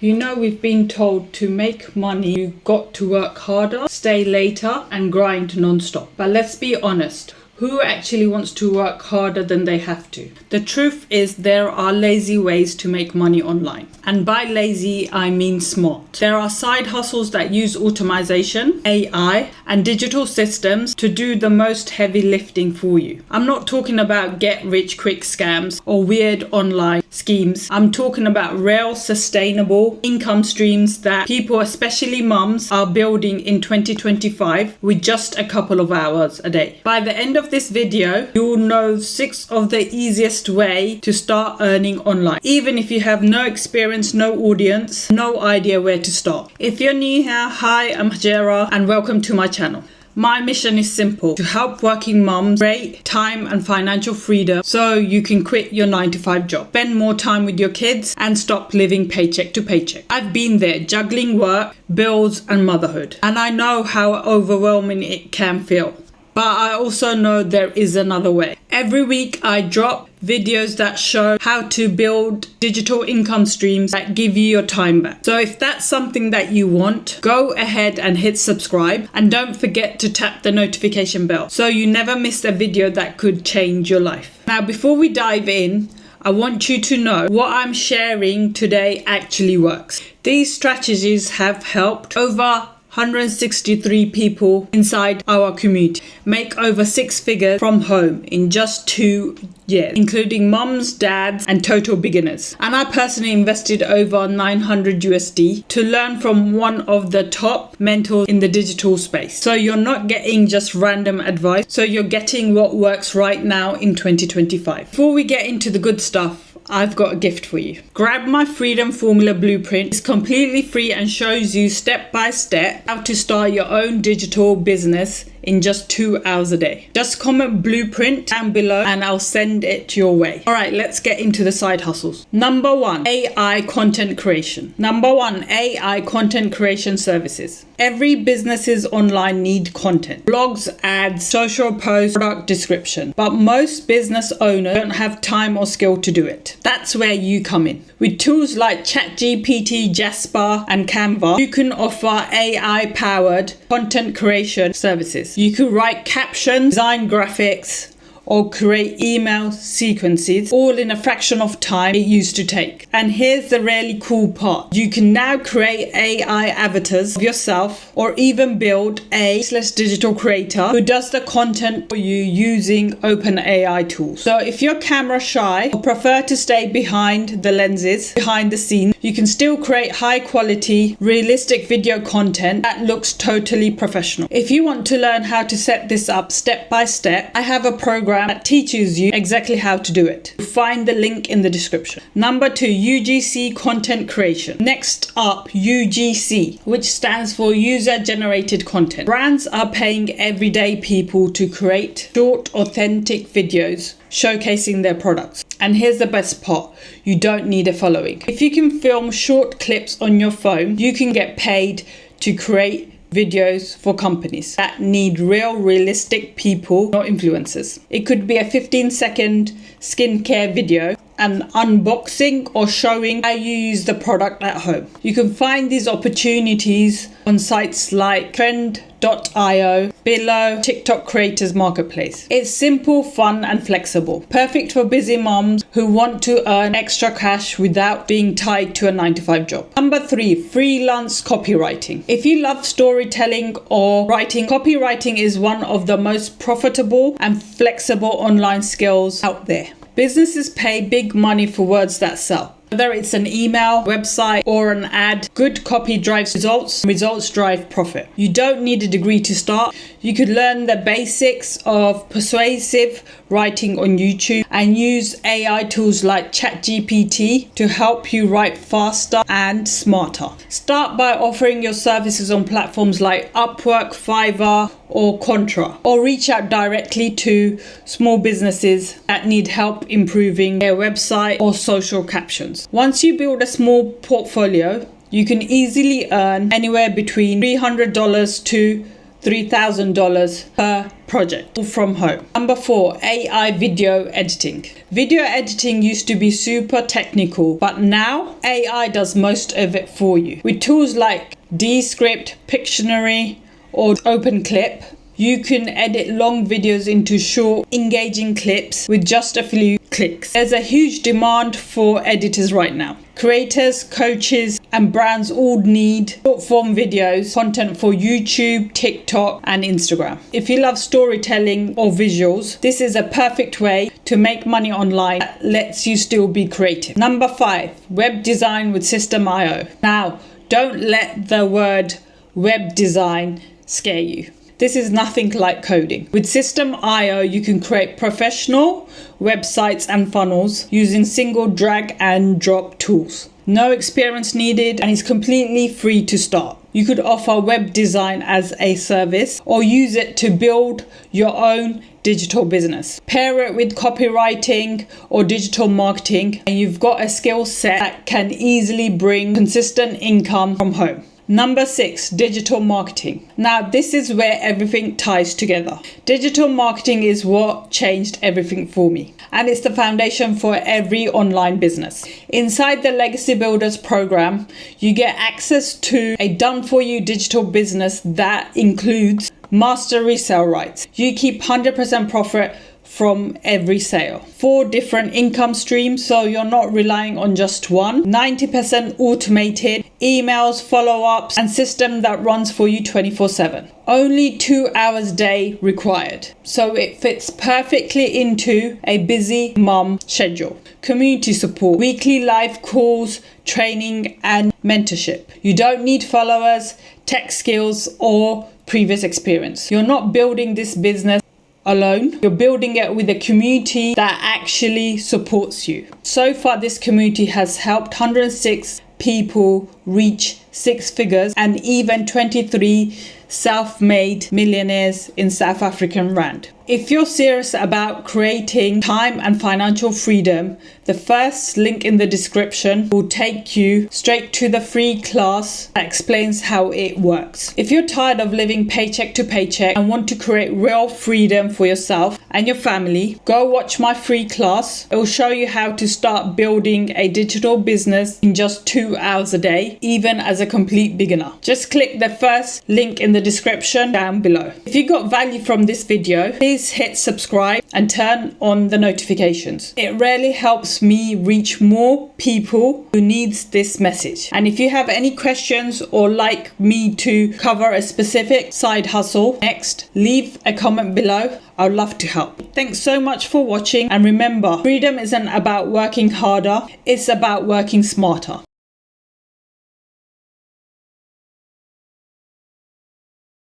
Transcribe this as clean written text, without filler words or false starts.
You know, we've been told to make money, you've got to work harder, stay later, and grind non-stop. But let's be honest. Who actually wants to work harder than they have to? The truth is there are lazy ways to make money online. And by lazy, I mean smart. There are side hustles that use automation, AI, and digital systems to do the most heavy lifting for you. I'm not talking about get-rich-quick scams or weird online schemes. I'm talking about real, sustainable income streams that people, especially mums, are building in 2025 with just a couple of hours a day. By the end of this video, you'll know 6 of the easiest way to start earning online. Even if you have no experience, no audience, no idea where to start. If you're new here, hi, I'm Hajera and welcome to my channel. My mission is simple: to help working mums create time and financial freedom so you can quit your 9-to-5 job, spend more time with your kids and stop living paycheck to paycheck. I've been there, juggling work, bills and motherhood, and I know how overwhelming it can feel. But I also know there is another way. Every week I drop videos that show how to build digital income streams that give you your time back. So if that's something that you want, go ahead and hit subscribe, and don't forget to tap the notification bell so you never miss a video that could change your life. Now, before we dive in, I want you to know what I'm sharing today actually works. These strategies have helped over 163 people inside our community make over 6 figures from home in just 2 years, including mums, dads, and total beginners. And I personally invested over 900 USD to learn from one of the top mentors in the digital space. So you're not getting just random advice, so you're getting what works right now in 2025. Before we get into the good stuff, I've got a gift for you. Grab my Freedom Formula Blueprint. It's completely free and shows you step by step how to start your own digital business in just 2 hours a day. Just comment Blueprint down below and I'll send it your way. All right, let's get into the side hustles. Number 1, AI content creation. Number 1, AI content creation services. Every businesses online need content. Blogs, ads, social posts, product description. But most business owners don't have time or skill to do it. That's where you come in. With tools like ChatGPT, Jasper, and Canva, you can offer AI-powered content creation services. You could write captions, design graphics, or create email sequences, all in a fraction of time it used to take. And here's the really cool part. You can now create AI avatars of yourself, or even build a faceless digital creator who does the content for you using OpenAI tools. So if you're camera shy or prefer to stay behind the lenses, behind the scenes, you can still create high quality, realistic video content that looks totally professional. If you want to learn how to set this up step by step, I have a program that teaches you exactly how to do it. Find the link in the description. Number 2, UGC content creation. Next up, UGC, which stands for user generated content. Brands are paying everyday people to create short, authentic videos showcasing their products. And here's the best part, you don't need a following. If you can film short clips on your phone, you can get paid to create videos for companies that need real, realistic people, not influencers. It could be a 15-second skincare video, an unboxing, or showing how you use the product at home. You can find these opportunities on sites like Trend.io, Below, TikTok Creators Marketplace. It's simple, fun, and flexible. Perfect for busy moms who want to earn extra cash without being tied to a 9-to-5 job. Number 3, freelance copywriting. If you love storytelling or writing, copywriting is one of the most profitable and flexible online skills out there. Businesses pay big money for words that sell. Whether it's an email, website, or an ad, good copy drives results. Results drive profit. You don't need a degree to start. You could learn the basics of persuasive writing on YouTube and use AI tools like ChatGPT to help you write faster and smarter. Start by offering your services on platforms like Upwork, Fiverr, or Contra, or reach out directly to small businesses that need help improving their website or social captions. Once you build a small portfolio, you can easily earn anywhere between $300 to $3,000 per project, all from home. Number 4, AI video editing. Video editing used to be super technical, but now AI does most of it for you. With tools like Descript, Pictionary, or OpenClip, you can edit long videos into short, engaging clips with just a few clicks. There's a huge demand for editors right now. Creators, coaches, and brands all need short-form videos, content for YouTube, TikTok, and Instagram. If you love storytelling or visuals, this is a perfect way to make money online that lets you still be creative. Number 5, web design with System.io. Now, don't let the word web design scare you. This is nothing like coding. With System.io, you can create professional websites and funnels using single drag and drop tools. No experience needed, and it's completely free to start. You could offer web design as a service or use it to build your own digital business. Pair it with copywriting or digital marketing, and you've got a skill set that can easily bring consistent income from home. Number 6, digital marketing. Now, this is where everything ties together. Digital marketing is what changed everything for me, and it's the foundation for every online business. Inside the Legacy Builders program, you get access to a done-for-you digital business that includes master resale rights. You keep 100% profit from every sale. 4 different income streams, so you're not relying on just one. 90% automated, emails, follow-ups, and system that runs for you 24/7. Only 2 hours a day required, so it fits perfectly into a busy mum schedule. Community support, weekly live calls, training, and mentorship. You don't need followers, tech skills, or previous experience. You're not building this business alone. You're building it with a community that actually supports you. So far, this community has helped 106 people reach 6 figures and even 23 self-made millionaires in South African rand. If you're serious about creating time and financial freedom, the first link in the description will take you straight to the free class that explains how it works. If you're tired of living paycheck to paycheck and want to create real freedom for yourself and your family, go watch my free class. It will show you how to start building a digital business in just 2 hours a day, even as a complete beginner. Just click the first link in the description down below. If you got value from this video, please hit subscribe and turn on the notifications. It really helps me reach more people who needs this message. And if you have any questions or like me to cover a specific side hustle next, leave a comment below. I'd love to help. Thanks so much for watching, and remember, freedom isn't about working harder, it's about working smarter.